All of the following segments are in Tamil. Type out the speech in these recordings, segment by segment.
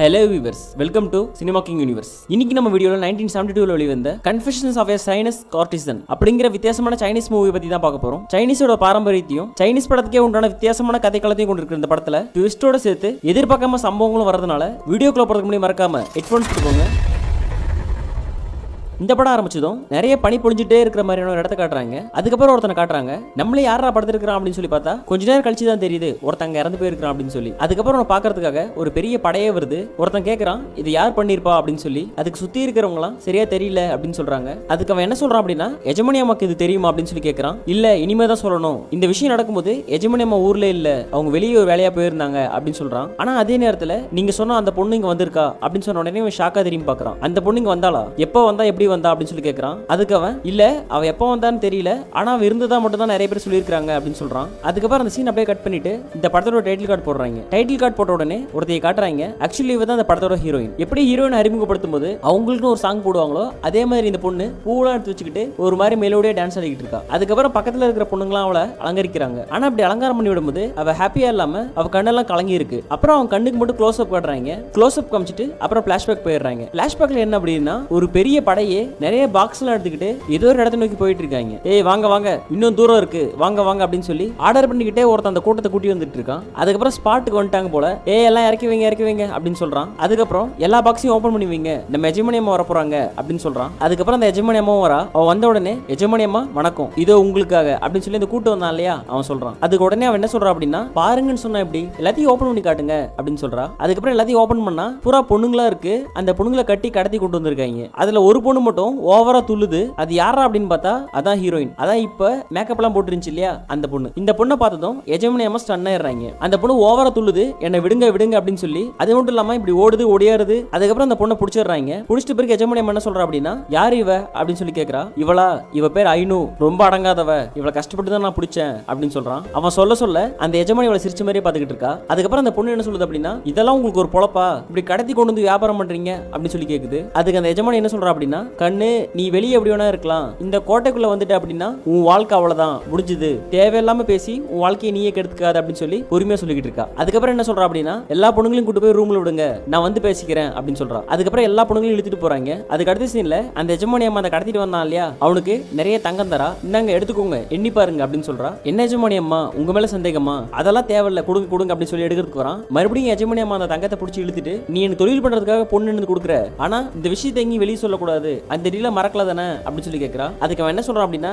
Hello viewers, welcome to Cinema King Universe. இன்னைக்கு நம்ம வீடியோல 1972ல வெளிவந்த Confessions of a Chinese Courtesan அப்படிங்கிற வித்தியாசமான சைனீஸ் மூவி பத்தி தான் பார்க்க போறோம். சைனீஸோட பாரம்பரியத்தையும் சைனீஸ் படத்துக்கே உண்டான வித்தியாசமான கதைக்களத்தையும் கொண்டிருக்கிற இந்த படத்துல ட்விஸ்டோட சேர்த்து எதிர்பார்க்காம சம்பவங்களும் வரதுனால வீடியோக்குள்ள போறதுக்கு முன்னாடி மறக்காம ஹெட்ஃபோன்ஸ் போட்டுக்கோங்க. இந்த படம் ஆரம்பிச்சதும் நிறைய பனி பொழிஞ்சிட்டே இருக்கிற மாதிரியான ஒரு இடத்த காட்டுறாங்க. அதுக்கப்புறம் ஒருத்தனை காட்டுறாங்க. நம்மளே யாரா படுத்திருக்கிறான் அப்படின்னு சொல்லி பார்த்தா கொஞ்ச நேரம் கழிச்சு தான் தெரியுது ஒருத்தங்க இறந்து போயிருக்கான் அப்படின்னு சொல்லி. அதுக்கப்புறம் பாக்குறதுக்காக ஒரு பெரிய படையே வருது. ஒருத்தன் கேட்கறான் இது யார் பண்ணிருப்பா அப்படின்னு சொல்லி. அதுக்கு சுத்தி இருக்கிறவங்களாம் சரியா தெரியல அப்படின்னு சொல்றாங்க. அதுக்கு அவன் என்ன சொல்றான் அப்படின்னா எஜமானி அம்மாக்கு இது தெரியுமா அப்படின்னு சொல்லி கேட்கறான். இல்ல இனிமே தான் சொல்லணும். இந்த விஷயம் நடக்கும்போது எஜமானி அம்மா ஊர்ல இல்ல, அவங்க வெளியே ஒரு வேலையா போயிருந்தாங்க அப்படின்னு சொல்றான். ஆனா அதே நேரத்துல நீங்க சொன்ன அந்த பொண்ணு இங்க வந்திருக்கா அப்படின்னு சொன்ன உடனே அவன் ஷாக்கா திரும்பி பாக்குறான். அந்த பொண்ணு இங்க வந்தாளா, எப்ப வந்தா எப்படி வந்தா அப்படின்னு சொல்லி கேக்குறான். அதுக்கு அவன் இல்ல அவ எப்ப வந்தான்னு தெரியல, ஆனா அவ இருந்ததா மட்டும் தான் நிறைய பேர் சொல்லியிருக்காங்க அப்படின்னு சொல்றான். அதுக்கப்புறம் அந்த சீன் அப்படியே கட் பண்ணிட்டு இந்த படத்தோட டைட்டில் கார்டு போடுறாங்க. டைட்டில் கார்டு போட்ட உடனே ஒருத்தையை காட்டுறாங்க. ஆக்சுவலி இவ தான் அந்த படத்தோட ஹீரோயின். எப்படி ஹீரோயின் அறிமுகப்படுத்தும் போது அவங்களுக்கு ஒரு சாங் போடுவாங்களோ அதே மாதிரி இந்த பொண்ணு பூவெல்லாம் எடுத்து வச்சுக்கிட்டு ஒரு மாதிரி மெலோடியா டான்ஸ் ஆடிக்கிட்டு இருக்கா. அதுக்கப்புறம் பக்கத்துல இருக்கிற பொண்ணுங்களாம் அவளை அலங்கரிக்கிறாங்க. ஆனா அப்படி அலங்காரம் பண்ணி விடும்போது அவ ஹாப்பியா இல்லாம அவ கண்ணெல்லாம் கலங்கி இருக்கு. அப்புறம் அவன் கண்ணுக்கு மட்டும் க்ளோஸ் அப் காட்டுறாங்க. க்ளோஸ் அப் காமிச்சிட்டு அப்புறம் பிளாஷ்பேக் போயிடுறாங்க. பிளாஷ்பேக்ல என்ன அப்படின்னா ஒரு பெரிய படையே நிறைய பாக்ஸ் எடுத்துக்கிட்டு ஏதோ ஒரு இடத்தை நோக்கி போயிட்டு இருக்காங்க. ஏய் வாங்க வாங்க, இன்னும் தூரம் இருக்கு, வாங்க வாங்க அப்படின்னு சொல்லி ஆர்டர் பண்ணிக்கிட்டே ஒருத்தன் அந்த கூட்டத்தை கூட்டி வந்துட்டு இருக்கான். அதுக்கப்புறம் ஸ்பாட்டுக்கு வந்துட்டாங்க போல. எல்லாம் இறக்கி வைங்க அப்படின்னு சொல்றான். அதுக்கப்புறம் எல்லா பாக்ஸையும் ஓபன் பண்ணி வைங்க, நம்ம எஜமானி அம்மா வர போறாங்க அப்படின்னு சொல்றான். அதுக்கப்புறம் அந்த எஜமானி அம்மாவும் வரா. அவன் வந்த உடனே எஜமானி அம்மா வணக்கம், இதோ உங்களுக்காக அப்படின்னு சொல்லி இந்த கூட்டம் வந்தான் இல்லையா அவன் சொல்றான். அதுக்கு உடனே அவன் என்ன சொல்றான் அப்படின்னா பாருங்கன்னு சொன்னா எப்படி எல்லாத்தையும் ஓபன் பண்ணி காட்டுங்க அப்படின்னு சொல்றா. அதுக்கப்புறம் எல்லாத்தையும் ஓபன் பண்ணா பூரா பொண்ணுங்களா இருக்கு. அந்த பொண்ணுங்களை கட்டி கடத்தி கொண்டு வந்திருக்காங்க. அதுல ஒரு பொண்ணு மட்டும் ஓவரா துள்ளுது. அது யாரா அப்படின்னு பார்த்தா அதான் ஹீரோயின். அதான் இப்ப மேக்கப் எல்லாம் போட்டு இருந்துச்சு இல்லையா அந்த பொண்ணு. இந்த பொண்ணை பார்த்ததும் எஜமானி அம்மா ஸ்டன் ஆயிடுறாங்க. அந்த பொண்ணு ஓவரா துள்ளுது, என்ன விடுங்க விடுங்க அப்படின்னு சொல்லி. அது மட்டும் இல்லாம இப்படி ஓடுது ஓடியாருது. அதுக்கப்புறம் அந்த பொண்ணை பிடிச்சிடுறாங்க. பிடிச்சிட்டு பிறகு எஜமானி அம்மா என்ன சொல்றா அப்படின்னா யாரு இவ அப்படின்னு சொல்லி கேட்கறா. இவளா, இவ பேர் ஐனு, ரொம்ப அடங்காதவ, இவளை கஷ்டப்பட்டு தான் நான் பிடிச்சேன் அப்படின்னு சொல்றான். அவன் சொல்ல சொல்ல அந்த எஜமானி இவளை சிரிச்ச மாதிரியே பார்த்துக்கிட்டு இருக்கா. அதுக்கப்புறம் அந்த பொண்ணு என்ன சொல்லுது அப்படின்னா இதெல்லாம் உங்களுக்கு ஒரு பொழப்பா, இப்படி கடத்தி கொண்டு வந்து வியாபாரம் பண்றீங்க அப்படின்னு சொல்லி கேக்குது. அதுக்கு அந்த எஜமானி என்ன சொல்றா அப்படின்னா கண்ணு நீ வெளியே எப்படி வேணா இருக்கலாம், இந்த கோட்டைக்குள்ள வந்துட்டு அப்படின்னா உன் வாழ்க்கை அவ்வளவுதான் முடிஞ்சது, தேவையில்லாம பேசி உன் வாழ்க்கையை நீயே கெடுத்துக்காது அப்படின்னு சொல்லி பொறுமையா சொல்லிக்கிட்டு இருக்கா. அதுக்கப்புறம் என்ன சொல்றா அப்படின்னா எல்லா பொண்ணுங்களையும் கூட்டு போய் ரூம்ல விடுங்க, நான் வந்து பேசிக்கிறேன் அப்படின்னு சொல்றா. அதுக்கப்புறம் எல்லா பொண்ணுங்களையும் இழுத்துட்டு போறாங்க. அதுக்கு அடுத்த சீன்ல அந்த எஜமானி அம்மா அந்த கடத்திட்டு வந்தான் இல்லையா அவனுக்கு நிறைய தங்கம் தரா, இந்தாங்க எடுத்துக்கோங்க எண்ணி பாருங்க அப்படின்னு சொல்றா. என்ன எஜமானி அம்மா உங்க மேல சந்தேகமா, அதெல்லாம் தேவையில்ல, கொடுங்க கொடுங்க அப்படின்னு சொல்லி எடுக்கிறதுக்கு வரான். மறுபடியும் எஜமானி அம்மா அந்த தங்கத்தை பிடிச்சி இழுத்துட்டு நீ எனக்கு தொழில் பண்றதுக்காக பொண்ணு எடுத்து கொடுக்குற, ஆனா இந்த விஷயத்தை எங்கேயும் வெளியே சொல்லக்கூடாது, அந்த டீல மறக்கல தானே அப்படின்னு சொல்லி கேட்கறா. அதுக்கு அவன் என்ன சொல்றான் அப்படின்னா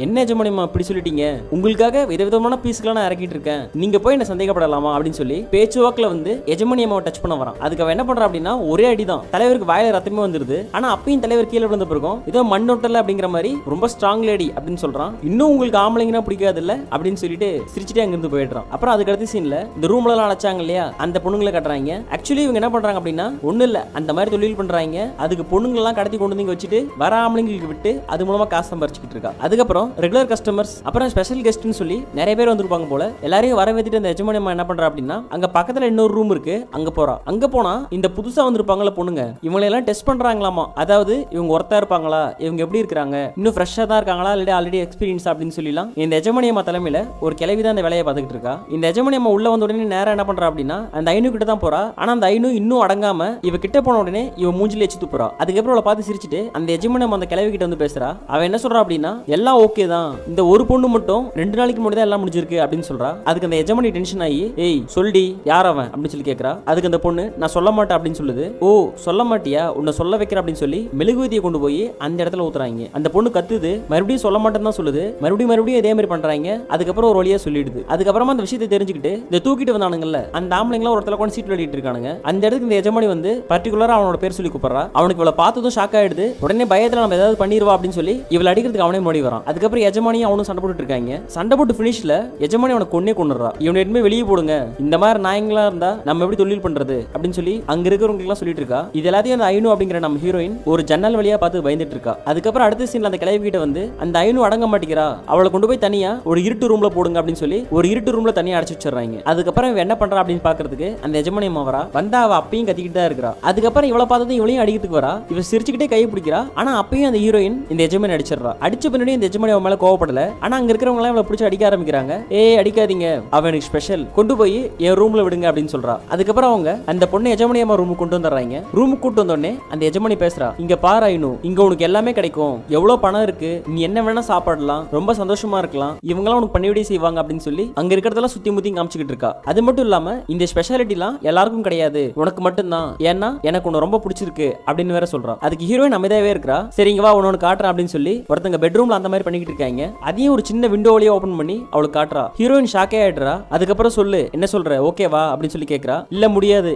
என்ன எஜமானியம்மா இப்படி சொல்லிட்டீங்க, உங்களுக்காக விதவிதமான பீஸ்லாம் நான் இறக்கிட்டு இருக்கேன், நீங்க போய் என்ன சந்தேகப்படலாமா அப்படின்னு சொல்லி பேச்சுவாக்கில் வந்து எஜமானியம்மாவை டச் பண்ண வரான். அதுக்கு அவன் என்ன பண்றான் அப்படின்னா ஒரே அடிதான், தலைவருக்கு வாயில ரத்தமே வந்துருது. ஆனா அப்பயும் தலைவர் கீழே விழுந்த பிறகும் ஏதோ மண்ணொட்டல அப்படிங்கிற மாதிரி ரொம்ப ஸ்ட்ராங் லேடி அப்படின்னு சொல்றான். இன்னும் உங்களுக்கு ஆம்பளைங்கன்னா பிடிக்காது இல்ல அப்படின்னு சொல்லிட்டு சிரிச்சுட்டே அங்கிருந்து போயிடுறான். அப்புறம் அதுக்கு அடுத்த சீன்ல இந்த ரூம்ல எல்லாம் அழைச்சாங்க இல்லையா அந்த பொண்ணுங்களை கட்டுறாங்க. ஆக்சுவலி இவங்க என்ன பண்றாங்க அப்படின்னா ஒண்ணு இல்ல அந்த மாதிரி தொழில் பண்றாங்க. அதுக்கு பொண்ணுங்க எல்லாம் கடத்தி கொண்டு வந்து வச்சுட்டு வர ஆம்பளைங்களுக்கு விட்டு அது மூலமா காசு சம்பாரிச்சுக்கிட்டு இருக்கா. அதுக்கப்புறம் ரெகுலர் கஸ்டமர்ஸ் அப்புறம் ஸ்பெஷல் கெஸ்ட்னு சொல்லி நிறைய பேர் வந்திருப்பாங்க போல. எல்லாரையும் வரவேற்றிட்டு அந்த எஜமானி அம்மா என்ன பண்றா அப்படின்னா அங்க பக்கத்துல இன்னொரு ரூம் இருக்கு அங்க போறா. அங்க போனா இந்த புதுசா வந்திருப்பாங்கல பொண்ணுங்க இவங்களை எல்லாம் டெஸ்ட் பண்றாங்களாமா. அதாவது இவங்க ஒர்த்தா இருப்பாங்களா, இவங்க எப்படி இருக்காங்க, இன்னும் ஃப்ரெஷ்ஷா தான் இருக்காங்களா இல்ல ஆல்ரெடி எக்ஸ்பீரியன்ஸ் அப்படின்னு சொல்லலாம். இந்த எஜமானி அம்மா தலைமையில ஒரு கிளவி தான் அந்த வேலையை பார்த்துக்கிட்டு இருக்கா. இந்த எஜமானி அம்மா உள்ள வந்த உடனே நேரா என்ன பண்றா அப்படின்னா அந்த ஐனு கிட்ட தான் போறா. ஆனா அந்த ஐனு இன்னும் அடங்காம இவ கிட்ட போன உடனே இவ மூஞ்சில எச்சு துப்புறா. அதுக்கப்புறம் அவளை பார்த்து சிரிச்சுட்டு அந்த எஜமானி அம்மா அந்த கிளவி கிட்ட வந்து பேசுறா. அவ என்ன சொல்றா அப்படின்னா எல்லாம் ஓகே தான், இந்த ஒரு பொண்ணு மட்டும் 2 நாளைக்கு முன்னாடி தான் எல்லாம் முடிஞ்சிருக்கு அப்படின்னு சொல்றா. அதுக்கு அந்த எஜமானி டென்ஷன் ஆகி ஏய் சொல்டி யார் அவன் அப்படின்னு சொல்லி கேட்கறா. அதுக்கு அந்த பொண்ணு நான் சொல்ல மாட்டேன் அப்படின்னு சொல்லுது. ஓ சொல்ல மாட்டியா, உன்னை சொல்ல வைக்கிற அப்படின்னு சொல்லி மெழுகுவதியை கொண்டு போய் அந்த இடத்துல ஊத்துறாங்க. அந்த பொண்ணு கத்துது, மறுபடியும் சொல்ல மாட்டேன்னு தான் சொல்லுது. மறுபடியும் இதே மாதிரி பண்றாங்க. அதுக்கப்புறம் ஒரு வழியா சொல்லிடுது. அதுக்கப்புறமா அந்த விஷயத்தை தெரிஞ்சுக்கிட்டு இந்த தூக்கிட்டு வந்தானுங்கல்ல அந்த ஆம்பளைங்களா ஒரு இடத்துல சீட் விளையாடிட்டு இருக்கானுங்க. அந்த இடத்துக்கு இந்த எஜமானி வந்து பர்டிகுலரா அவனோட பேர் சொல்லி கூப்பிடுறா. அவனுக்கு இவளை பார்த்ததும் ஷாக் ஆயிடுது. உடனே பயத்துல நம்ம ஏதாவது பண்ணிடுவா அப்படின்னு சொல்லி இவளை அடிக்கிறதுக்கு அவனே மோடி வரான். அதுக்கப்புறம் எஜமானியும் அவனும் சண்டை போட்டு இருக்காங்க. சண்டை போட்டு பினிஷ்ல எஜமானி அவனை கொன்னுறா. இவனை எடுத்து வெளியே போடுங்க, இந்த மாதிரி நாயங்களா இருந்தா நம்ம எப்படி தொழில் பண்றது அப்படின்னு சொல்லி அங்க இருக்கிறவங்க எல்லாம் சொல்லிட்டு இருக்கா. இது எல்லாத்தையும் அந்த ஐனு அப்படிங்கிற நம்ம ஹீரோயின் ஒரு ஜன்னல் வழியா பார்த்து பயந்துட்டு இருக்கா. அதுக்கப்புறம் அடுத்த சீன்ல அந்த கிளவி கிட்ட வந்து அந்த ஐனு அடங்க மாட்டேங்கிறா, அவளை கொண்டு போய் தனியா ஒரு இருட்டு ரூம்ல போடுங்க அப்படின்னு சொல்லி ஒரு இருட்டு ரூம்ல தனியா அடைச்சு வச்சிடறாங்க. அதுக்கப்புறம் இவன் என்ன பண்றா அப்படின்னு பாக்குறதுக்கு அந்த எஜமானி அம்மா வரா. வந்தா அவ அப்பயும் கத்திக்கிட்டு தான் இருக்கிறா. அதுக்கப்புறம் இவளை பார்த்ததும் இவளையும் அடிக்கிறதுக்கு வரா. இவ சிரிச்சுக்கிட்டே கை பிடிக்கிறா. ஆனா அப்பயும் அந்த ஹீரோயின் இந்த எஜமானி அடிச்சிடறா. அடிச்ச பின்னாடி இந்த எஜமானி அவன் மேல கோவப்படல. ஆனா அங்க இருக்கிறவங்க எல்லாம் இவளை பிடிச்சி அடிக்க ஆரம்பிக்கிறாங்க. அடிக்காதீங்க, அவனுக்கு ஸ்பெஷல், கொண்டு போய் என் ரூம்ல விடுங்க அப்படின்னு சொல்றா. அதுக்கப்புறம் அவங்க அந்த பொண்ணு எஜமானி அம்மா ரூமுக்கு கொண்டு வந்துடுறாங்க. ரூமுக்கு கூட்டு வந்தோடனே அந்த எஜமானி பேசுறா, இங்க பாரு ஐனு, இங்க உனக்கு எல்லாமே கிடைக்கும், எவ்வளவு பணம் இருக்கு, நீ என்ன வேணா சாப்பிடலாம், ரொம்ப சந்தோஷமா இருக்கலாம், இவங்கெல்லாம் உனக்கு பண்ணிவிடி செய்வாங்க அப்படின்னு சொல்லி அங்க இருக்கிறதெல்லாம் சுத்தி முத்தி காமிச்சுக்கிட்டு இருக்கா. அது மட்டும் இல்லாம இந்த ஸ்பெஷாலிட்டிலாம் எல்லாருக்கும் கிடையாது, உனக்கு மட்டும்தான், ஏன்னா எனக்கு உன்னை ரொம்ப பிடிச்சிருக்கு அப்படின்னு வேற சொல்றா. அதுக்கு ஹீரோயின் அமைதியாவே இருக்கா. சரிங்க வா உனக்கு காட்டுறேன் அப்படின்னு சொல்லி ஒருத்தங்க பெட்ரூம்ல அந்த மாதிரி பண்ணிக்கிட்டு இருக்காங்க. அதையும் ஒரு சின்ன விண்டோ வழியா ஓபன் பண்ணி அவளுக்கு காட்டுறா. ஹீரோயின் ஷாக்கே ஆயிடுறா. அதுக்கப்புறம் சொல்லு என்ன சொல்ற, ஓகேவா அப்படின்னு சொல்லி கேக்குறா. இல்ல முடியாது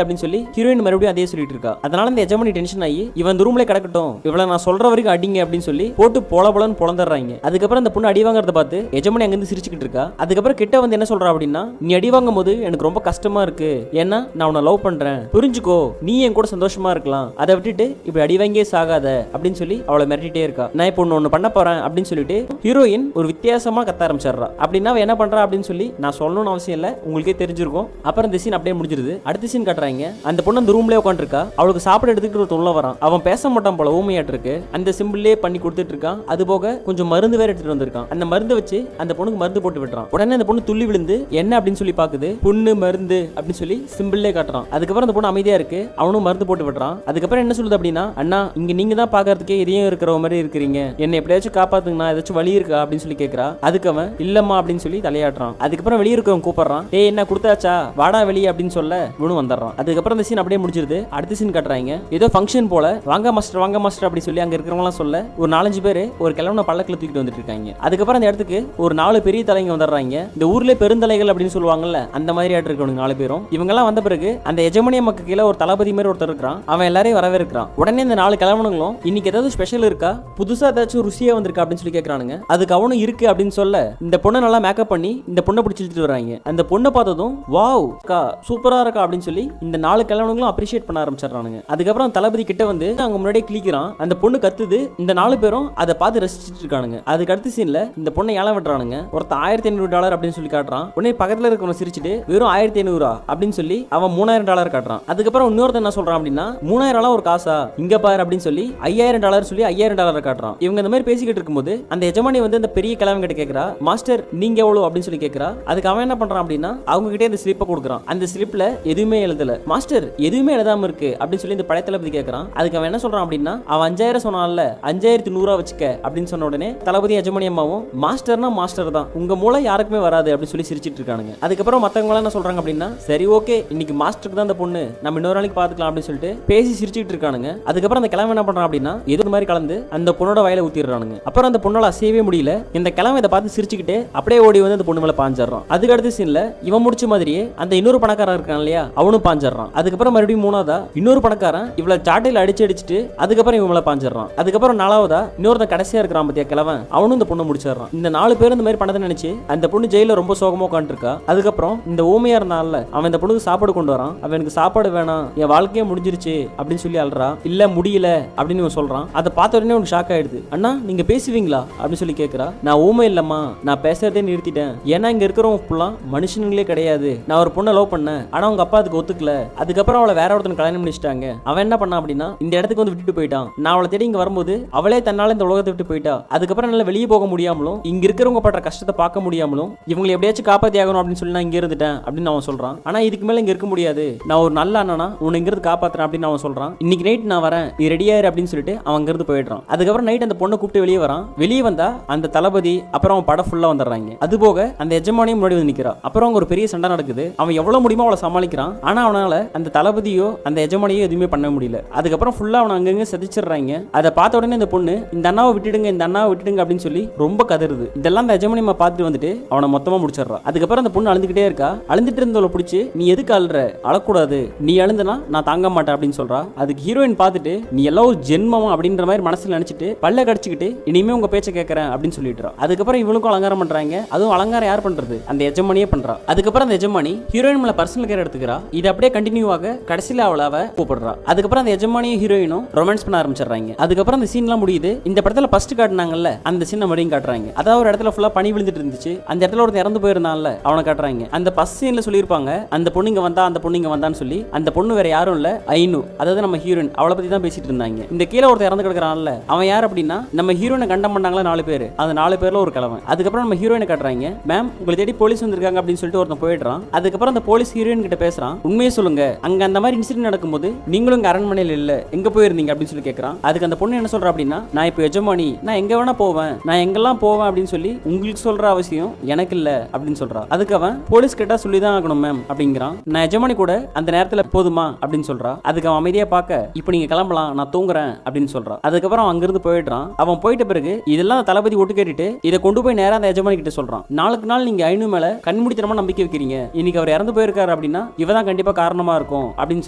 அப்படின்னு சொல்லி ஹீரோயின் மறுபடியும் அதே சொல்லிட்டு இருக்கா. அதனால இந்த எஜமானி டென்ஷன் ஆகி இவன் ரூம்ல கிடக்கட்டும், இவளை நான் சொல்ற வரைக்கும் அடிங்க அப்படின்னு சொல்லி போட்டு பொலன்னு பொளந்துறாங்க. அதுக்கப்புறம் அந்த பொண்ணு அடி வாங்குறத பார்த்து எஜமானி அங்கிருந்து சிரிச்சுக்கிட்டு இருக்கா. அதுக்கப்புறம் கிட்ட வந்து என்ன சொல்றா அப்படின்னா, நீ அடி வாங்கும் போது எனக்கு ரொம்ப கஷ்டமா இருக்கு, ஏன்னா நான் உன்னை லவ் பண்றேன், புரிஞ்சுக்கோ, நீ என் கூட சந்தோஷமா இருக்கலாம், அதை விட்டுட்டு இப்படி அடி வாங்கியே சாகாத அப்படின்னு சொல்லி அவளை மிரட்டிட்டே இருக்கா. நான் இப்போ ஒன்னு பண்ண போறேன் அப்படின்னு சொல்லிட்டு ஹீரோயின் ஒரு வித்தியாசமா கத்த ஆரம்பிச்சிடுறா. அப்படின்னா என்ன பண்றா அப்படின்னு சொல்லி நான் சொல்லணும்னு அவசியம் இல்ல, உங்களுக்கே தெரிஞ்சிருக்கும். அப்புறம் இந்த சீன் அப்படியே முடிஞ்சிருது. அடுத்த சீன் காட்டுறாங்க. அந்த பொண்ணு அந்த ரூம்லயே உட்காந்துருக்கா. அவளுக்கு சாப்பிட எடுத்துக்கிட்டு ஒரு தொல்லை வரான். அவன் பேச மாட்டான் போல, ஊமையாட்டு இருக்கு. அந்த சிம்பிள்லயே பண்ணி கொடுத்துட்டு இருக்கான். அது போக கொஞ்சம் மருந்து வேற எடுத்துட்டு வந்திருக்கான். அந்த மருந்து வச்சு அந்த பொண்ணுக்கு மருந்து போட்டு விடுறான். உடனே அந்த பொண்ணு துள்ளி விழுந்து என்ன அப்படின்னு சொல்லி பாக்குது. புண்ணு மருந்து அப்படின்னு சொல்லி சிம்பிள்லே காட்டுறான். அதுக்கப்புறம் அந்த பொண்ணு அமைதியா இருக்கு. அவனும் மருந்து போட்டு விடுறான். அதுக்கப்புறம் என்ன சொல்லுது அப்படின்னா, அண்ணா இங்க நீங்க தான் பாக்குறதுக்கே இதையும் இருக்கிற மாதிரி இருக்கிறீங்க, என்ன எப்படியாச்சும் காப்பாத்துங்கண்ணா, ஏதாச்சும் வழி இருக்கா அப்படின்னு சொல்லி கேட்கறா. அதுக்கு அவன் இல்லம்மா அப்படின்னு சொல்லி தலையாடுறான். அதுக்கப்புறம் வெளியே இருக்கவன் கூப்பிடுறான். என்ன கொடுத்தாச்சா, வாடா வெளியே அப்படின்னு சொல்ல இவனும் வந்துடுறான். அதுக்கப்புறம் அந்த சீன் அப்படியே முடிஞ்சிருது. அடுத்த சீன் காட்டுறாங்க. ஏதோ ஃபங்க்ஷன் போல, வாங்க மாஸ்டர் அப்படி சொல்லி அங்க இருக்கிறவங்க சொல்ல ஒரு 4-5 பேர் ஒரு கிழவனை பல்லக்கில் தூக்கிட்டு வந்துட்டு இருக்காங்க. அதுக்கப்புறம் அந்த இடத்துக்கு ஒரு 4 பெரிய தலைங்க வந்துடுறாங்க. இந்த ஊர்ல பெருந்தலைகள் அப்படின்னு சொல்லுவாங்கல்ல, அந்த மாதிரி ஆட்டு இருக்கவங்க 4 பேரும். இவங்க எல்லாம் வந்த பிறகு அந்த எஜமானிய மக்கள் கீழே ஒரு தளபதி மாதிரி ஒருத்தர் இருக்கிறான். அவன் எல்லாரையும் வரவே இருக்கிறான். உடனே இந்த 4 கிழவனுங்களும் இன்னைக்கு ஏதாவது ஸ்பெஷல் இருக்கா, புதுசா ஏதாச்சும் ருசியா வந்திருக்கா அப்படின்னு சொல்லி கேட்கறானுங்க. அதுக்கு அவனும் இருக்கு அப்படின்னு சொல்ல இந்த பொண்ணை நல்லா மேக்கப் பண்ணி இந்த பொண்ணை பிடிச்சி இழுத்துட்டு வராங்க. அந்த பொண்ணை பார்த்ததும் வாவ் கா சூப்பரா இருக்கா அப்படின்னு சொல்லி இந்த 4 கிழவனுங்களும் அப்ரிஷியேட் பண்ண ஆரம்பிச்சிடறானுங்க. அதுக்கப்புறம் தளபதி கிட்ட வந்து அவங்க முன்னாடியே கிளிக்கிறான். அந்த பொண்ணு கத்துது. இந்த 4 பேரும் அதை பார்த்து ரசிச்சுட்டு இருக்கானுங்க. அதுக்கு அடுத்த சீன்ல இந்த பொண்ணை ஏலம் விட்டுறானுங்க. ஒருத்தன் $1500 அப்படின்னு சொல்லி காட்டுறான். உடனே பக்கத்துல இருக்கவன சிரிச்சுட்டு வெறும் $1500 அப்படின்னு சொல்லி அவன் $3000 காட்டுறான். அதுக்கப்புறம் இன்னொருத்தன் என்ன சொல்றான் அப்படின்னா, $3000 ஒரு காசா, இங்க பாரு அப்படின்னு சொல்லி $5000 சொல்லி $5000 காட்டுறான். இவங்க இந்த மாதிரி பேசிக்கிட்டு இருக்கும்போது அந்த எஜமானி வந்து அந்த பெரிய கிழவன் கிட்ட கேட்கறா, மாஸ்டர் நீங்க எவ்வளவு அப்படின்னு சொல்லி கேட்கறா. அதுக்கு அவன் என்ன பண்றான் அப்படின்னா, அவங்க கிட்டே அந்த ஸ்லிப்பை கொடுக்குறான். அந்த ஸ்லிப்ல எதுவுமே எழுதல. மாஸ்டர் எதுவுமே எழுதாம இருக்கு அப்படின்னு சொல்லி இந்த பழைய தளபதி கேட்கறான். அதுக்கு அவன் என்ன சொல்றான் அப்படின்னா, அவன் 5000 சொன்னான்ல, 5100 வச்சுக்க அப்படின்னு சொன்ன உடனே தளபதி எஜமானி அம்மாவும் மாஸ்டர்னா மாஸ்டர் தான், உங்க மூளை யாருக்குமே வராது அப்படின்னு சொல்லி சிரிச்சிட்டு இருக்கானுங்க. அதுக்கப்புறம் மத்தவங்க என்ன சொல்றாங்க அப்படின்னா, சரி ஓகே இன்னைக்கு மாஸ்டருக்கு தான் அந்த பொண்ணு, நம்ம இன்னொரு நாளைக்கு பாத்துக்கலாம் அப்படின்னு சொல்லிட்டு பேசி சிரிச்சிட்டு இருக்கானுங்க. அதுக்கப்புறம் அந்த கிழமை என்ன பண்றான் அப்படின்னா, ஏதோ ஒரு மாதிரி கலந்து அந்த பொண்ணோட வயல ஊத்திடுறானுங்க. அப்புறம் அந்த பொண்ணால அசையவே முடியல. இந்த கிழமை இதை பார்த்து சிரிச்சுக்கிட்டு அப்படியே ஓடி வந்து அந்த பொண்ணு மேல பாஞ்சிடறான். அதுக்கு அடுத்த சீன்ல இவன் முடிச்ச மாதிரியே அந்த இன்னொரு பணக்காரன் இருக்கான் இல்லையா, அவனும் பாஞ்சிடறான். அதுக்கப்புறம் மறுபடியும் மூணாவதா இன்னொரு பணக்காரன் இவளை சாட்டையில அடிச்சுட்டு அதுக்கப்புறம் இவன் மேல பாஞ்சிடறான். அதுக்கப்புறம் நாலாவதா இன்னொருத்தன் கடைசியா இருக்கிறான் பத்தியா கிழவன், அவனும் இந்த பொண்ணு முடிச்சிடறான். இந்த 4 பேரும் இந்த மாதிரி பண்ணதை நினைச்சு அந்த பொண்ணு ஜெயில ரொம்ப சோகமா உட்காந்துருக்கா. அதுக்கப்புறம் இந்த ஊமையா இருந்தான்ல அவன் இந்த பொண்ணுக்கு சாப்பாடு கொண்டு வரான். அவனுக்கு சாப்பாடு வேணாம், என் வாழ்க்கையே முடிஞ்சிருச்சு அப்படின்னு சொல்லி அல்றா. இல்ல முடியல அப்படின்னு இவன் சொல்றான். அதை பார்த்த உடனே உனக்கு ஷாக் ஆயிடுது. அண்ணா நீங்க பேசுவீங்களா அப்படின்னு சொல்லி கேட்கறா. நான் ஊமை இல்லம்மா, நான் பேசுறதே நிறுத்திட்டேன், ஏன்னா இங்க இருக்கிறவங்க ஃபுல்லா மனுஷனுங்களே கிடையாது. நான் ஒரு பொண்ணை லவ் பண்ணேன், ஆனா அவங்க அப்பா அதுக்கு ஒத்துக்கல. அதுக்கப்புறம் அவளை வேற ஒருத்தன் கல்யாணம் பண்ணிச்சிட்டாங்க. அவன் என்ன பண்ணா அப்படின்னா, இந்த இடத்துக்கு வந்து விட்டுட்டு போயிட்டான். நான் அவளை தேடி இங்க வரும்போது அவளே தன்னால இந்த உலகத்தை விட்டு போயிட்டா. அதுக்கப்புறம் நல்லா வெளியே போக முடியாமலும் இங்க இருக்கிறவங்க பண்ற கஷ்டத்தை பார்க்க முடியாமலும் இவங்களை எப்படியாச்சும் காப்பாத்தி ஆகணும் அப்படின்னு சொல்லி நான் இங்க இருந்துட்டேன் அப்படின்னு அவன் சொல்றான். ஆனா இதுக்கு மேல இங்க இருக்க முடியாது, நான் ஒரு நல்ல அண்ணனா உன்னை இங்க இருந்து காப்பாத்துறேன் அப்படின்னு அவன் சொல்றான். இன்னைக்கு நைட் நான் வரேன், நீ ரெடியாயிரு அப்படின்னு சொல்லிட்டு அவன் அங்க இருந்து போயிடுறான். அதுக்கப்புறம் நைட் அந்த பொண்ணை கூப்பிட்டு வெளியே வரான். வெளியே வந்தா அந்த தளபதி அப்புறம் அவன் படம் ஃபுல்லா வந்துடுறாங்க. அது போக அந்த எஜமானியும் முன்னாடி வந்து நிக்கிறா. அப்புறம் அங்க ஒரு பெரிய சண்டை நடக்குது. அவன் எவ்வளவு முடியுமோ அவளை சமாளிக்கிறான். ஆனா அவனால அந்த தளபதியோ அந்த எஜமானியோ எதுவுமே பண்ண முடியல. அதுக்கப்புறம் ஃபுல்லா அவனை அங்கங்க செதிச்சிடுறாங்க. அதை பார்த்த உடனே இந்த பொண்ணு இந்த அண்ணாவை விட்டுடுங்க, இந்த அண்ணாவை விட்டுடுங்க அப்படின்னு சொல்லி ரொம்ப கதறுது. இதெல்லாம் அந்த எஜமானியம்மா பார்த்துட்டு வந்துட்டு அவனை மொத்தமா முடிச்சிடுறா. அதுக்கப்புறம் அந்த பொண்ணு அழுந்துகிட்டே இருக்கா. அழுந்துட்டு இருந்தவளை பிடிச்சி நீ எதுக்கு அழுற, அழக்கூடாது, நீ அழுந்தனா நான் தாங்க மாட்டேன் அப்படின்னு சொல்றா. அதுக்கு ஹீரோயின் பார்த்துட்டு நீ எல்லாம் ஒரு ஜென்மமா அப்படின்ற மாதிரி மனசுல நினைச்சிட்டு பல்ல கடிச்சுக்கிட்டு இனிமே உங்க பேச்ச கேட்கறேன் அப்படின்னு சொல்லிடுறா. அதுக்கப்புறம் இவளுக்கும் அலங்காரம் பண்றாங்க. அதுவும் அலங்காரம் யார் பண்றது, அந்த எஜமானியே பண்றா. அதுக்கப்புறம் அந்த எஜமானி ஹீரோயின் மேல பர்சனல் கேர் எடுத்துக்கிறா. இது அப்படியே கண்டினியூ ஆக கடைசியில அவளை கூப்பிடுறா. அதுக்கப்புறம் அந்த எஜமானியும் ஹீரோயினும் ரொமான்ஸ் பண்ண ஆரம்பிச்சிடுறாங்க. அதுக்கப்புறம் அந்த சீன்லாம் முடியுது. இந்த படத்துல ஃபர்ஸ்ட் காட்டினாங்கல்ல அந்த சீன் மறுபடியும் காட்டுறாங்க. அதாவது ஒரு இடத்துல ஃபுல்லா பனி விழுந்துட்டு இருந்துச்சு. அந்த இடத்துல ஒருத்தர் இறந்து போயிருந்தான்ல அவனை காட்டுறாங்க. அந்த ஃபர்ஸ்ட் சீன்ல சொல்லியிருப்பாங்க அந்த பொண்ணு இங்க வந்தா, அந்த பொண்ணு இங்க வந்தான்னு சொல்லி. அந்த பொண்ணு வேற யாரும் இல்ல, ஐனு, அதாவது நம்ம ஹீரோயின், அவளை பத்தி தான் பேசிட்டு இருந்தாங்க. இந்த கீழே ஒருத்தர் இறந்து கிடக்குறான்ல, அவன் யார் அப்படின்னா நம்ம ஹீரோயினை கண்டம் பண்ணாங்களா 4 பேர், அந்த 4 பேர்ல ஒரு கிழவன். அதுக்கப்புறம் நம்ம ஹீரோயினை காட்டுறாங்க. மேம் உங்களை தேடி போலீஸ் வந்திருக்காங்க அப்படின்னு சொல்லிட்டு ஒருத்தன் போயிடுறான். அதுக்கப்புறம் அந்த போலீஸ் ஹீரோயின் கிட்ட பேசுறான். உண்மையை சொல்லுங்க, அங்க அந்த மாதிரி இன்சிடென்ட் நடக்கும்போது நீங்களும் இங்க அரண்மனையில் இல்ல, எங்க போயிருந்தீங்க அப்படின்னு சொல்லி கேட்கறான். அதுக்கு அந்த பொண்ணு என்ன சொல்றா அப்படின்னா, நான் இப்போ எஜமானி, நான் எங்க வேணா போவேன், நான் எங்கெல்லாம் போவேன் அப்படின்னு சொல்லி உங்களுக்கு சொல்ற அவசியம் எனக்கு இல்ல அப்படின்னு சொல்றா. அதுக்கு அவன் போலீஸ் கிட்ட சொல்லிதான் ஆகணும் மேம் அப்படிங்கிறான். நான் எஜமானி கூட அந்த நேரத்துல போதுமா அப்படின்னு சொல்றா. அதுக்கு அவன் அமைதியா பார்க்க, இப்போ நீங்க கிளம்பலாம், நான் தூங்குறேன் அப்படின்னு சொல்றான். அதுக்கப்புறம் அவன் அங்கிருந்து போயிடுறான். அவன் போயிட்ட பிறகு இதெல்லாம் தளபதி ஒட்டு கேட்டுட்டு இதை கொண்டு போய் நேரா அந்த எஜமானி கிட்ட சொல்றான். நாளுக்கு நாள் நீங்க ஐநூ மேல கண்மூடித்தனமா நம்பிக்கை வைக்கிறீங்க, இன்னைக்கு அவர் இறந்து போயிருக்காரு அப்படின்னா இவதான் கண்டிப்பா காரணமா இருக்கும் அப்படின்னு